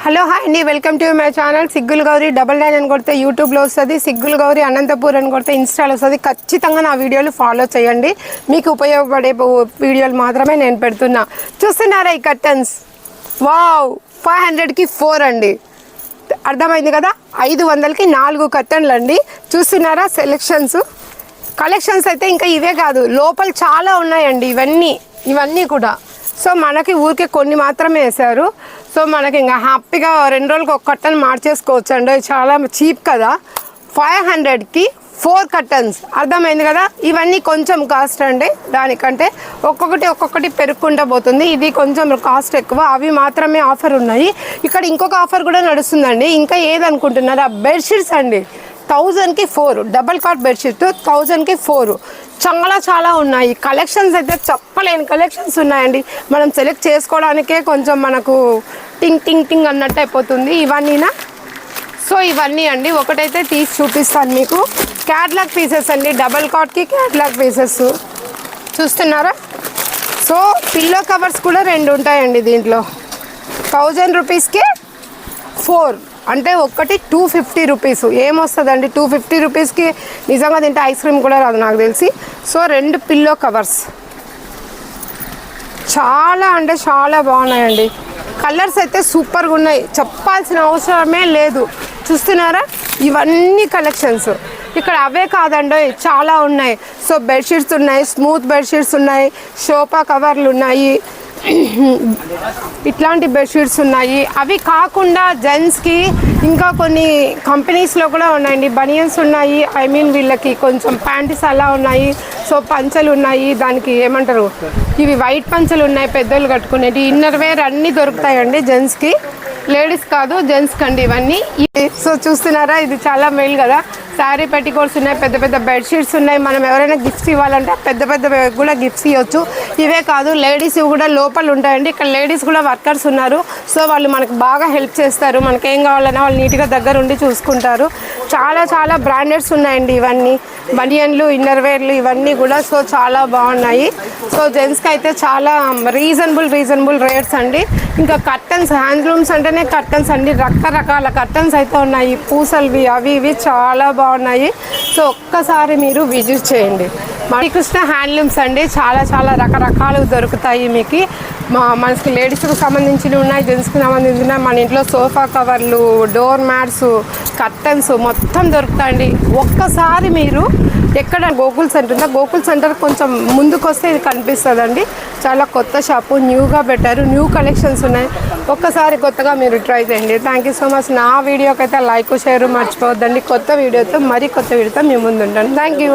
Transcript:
Hello hi అండి, welcome to my channel. సిగ్గులు Gauri double nine అని కొడితే యూట్యూబ్లో వస్తుంది, సిగ్గులు గౌరీ అనంతపూర్ అని కొడితే ఇన్స్టాలో వస్తుంది. ఖచ్చితంగా నా వీడియోలు ఫాలో చేయండి, మీకు ఉపయోగపడే వీడియోలు మాత్రమే నేను పెడుతున్నా. చూస్తున్నారా ఈ కర్టన్స్? వావ్, 500కి 4 అండి. అర్థమైంది కదా, 500కి 4 కర్టన్లు అండి. చూస్తున్నారా సెలెక్షన్స్, కలెక్షన్స్ అయితే ఇంకా ఇవే కాదు, లోపల చాలా ఉన్నాయండి. ఇవన్నీ కూడా సో మనకి ఊరికే కొన్ని మాత్రమే వేశారు. సో మనకి ఇంకా హ్యాపీగా 2 రోజులకి ఒక కర్టన్ మార్చేసుకోవచ్చు అండి. చాలా చీప్ కదా. 500కి 4 కర్టన్స్, అర్థమైంది కదా. ఇవన్నీ కొంచెం కాస్ట్ అండి, దానికంటే ఒక్కొక్కటి పెరుగుకుంటూ పోతుంది. ఇది కొంచెం కాస్ట్ ఎక్కువ, అవి మాత్రమే ఆఫర్ ఉన్నాయి. ఇక్కడ ఇంకొక ఆఫర్ కూడా నడుస్తుందండి. ఇంకా ఏదనుకుంటున్నారా, బెడ్షీట్స్ అండి. 1000కి 4 డబల్ కాట్ బెడ్షీట్, 1000కి 4 చాలా ఉన్నాయి. కలెక్షన్స్ అయితే చెప్పలేని కలెక్షన్స్ ఉన్నాయండి. మనం సెలెక్ట్ చేసుకోవడానికే కొంచెం మనకు టింగ్ టింగ్ టింగ్ అన్నట్టు అయిపోతుంది. ఇవన్నీనా? సో ఇవన్నీ అండి, ఒకటైతే తీసి చూపిస్తాను మీకు. క్యాట్లాగ్ పీసెస్ అండి, డబల్ కాట్కి క్యాట్లాగ్ పీసెస్ చూస్తున్నారా. సో పిల్లో కవర్స్ కూడా 2 ఉంటాయండి దీంట్లో. 1000 రూపీస్కి 4 అంటే ఒకటి 250 రూపీస్. ఏమొస్తుందండి 250 రూపీస్కి? నిజంగా తింటే ఐస్ క్రీమ్ కూడా రాదు నాకు తెలిసి. సో 2 పిల్లో కవర్స్ చాలా అంటే చాలా బాగున్నాయండి. కలర్స్ అయితే సూపర్గా ఉన్నాయి, చెప్పాల్సిన అవసరమే లేదు. చూస్తున్నారా, ఇవన్నీ కలెక్షన్స్. ఇక్కడ అవే కాదండి, చాలా ఉన్నాయి. సో బెడ్షీట్స్ ఉన్నాయి, స్మూత్ బెడ్షీట్స్ ఉన్నాయి, సోఫా కవర్లు ఉన్నాయి, ఇట్లాంటి బెడ్షీట్స్ ఉన్నాయి. అవి కాకుండా జెంట్స్కి ఇంకా కొన్ని కంపెనీస్లో కూడా ఉన్నాయండి. బనియన్స్ ఉన్నాయి, వీళ్ళకి కొంచెం ప్యాంటీస్ అలా ఉన్నాయి. సో పంచలు ఉన్నాయి, దానికి ఏమంటారు, ఇవి వైట్ పంచలు ఉన్నాయి, పెద్దలు కట్టుకునేవి. ఇన్నర్ వేర్ అన్నీ దొరుకుతాయండి జెంట్స్కి. లేడీస్ కాదు, జెంట్స్కి అండి ఇవన్నీ. సో చూస్తున్నారా, ఇది చాలా మేలు కదా. శారీ పెట్టికోట్స్ ఉన్నాయి, పెద్ద పెద్ద బెడ్షీట్స్ ఉన్నాయి. మనం ఎవరైనా గిఫ్ట్స్ ఇవ్వాలంటే పెద్ద కూడా గిఫ్ట్స్ ఇవ్వచ్చు. ఇవే కాదు, లేడీస్ కూడా లోపల ఉంటాయండి. ఇక్కడ లేడీస్ కూడా వర్కర్స్ ఉన్నారు. సో వాళ్ళు మనకు బాగా హెల్ప్ చేస్తారు. మనకి ఏం కావాలన్నా వాళ్ళు నీట్గా దగ్గర ఉండి చూసుకుంటారు. చాలా బ్రాండెడ్స్ ఉన్నాయండి ఇవన్నీ. బనియన్లు, ఇన్నర్ వేర్లు ఇవన్నీ కూడా సో చాలా బాగున్నాయి. సో జెంట్స్కి అయితే చాలా రీజనబుల్ రేట్స్ అండి. ఇంకా కర్టన్స్, హ్యాండ్లూమ్స్ అంటేనే కర్టన్స్ అండి. రకరకాల కర్టన్స్ అయితే ఉన్నాయి, పూసల్వి అవి ఇవి చాలా బాగున్నాయి. సో ఒక్కసారి మీరు విజిట్ చేయండి. మణికృష్ణ హ్యాండ్లూమ్స్ అండి, చాలా రకరకాలు దొరుకుతాయి మీకు. మనకి లేడీస్కి సంబంధించినవి ఉన్నాయి, జెంట్స్కి సంబంధించిన. మన ఇంట్లో సోఫా కవర్లు, డోర్ మ్యాట్స్, కర్టన్స్ మొత్తం దొరుకుతాయండి. ఒక్కసారి మీరు ఎక్కడ గోకుల్ సెంటర్ ఉందా, గోకుల్ సెంటర్ కొంచెం ముందుకు వస్తే ఇది కనిపిస్తుందండి. చాలా కొత్త షాపు, న్యూగా పెట్టారు, న్యూ కలెక్షన్స్ ఉన్నాయి. ఒక్కసారి కొత్తగా మీరు ట్రై చేయండి. Thank you so much. నా వీడియోకి అయితే లైక్ షేర్ మర్చిపోవద్దండి. కొత్త వీడియోతో మీ ముందు ఉంటాను. Thank you.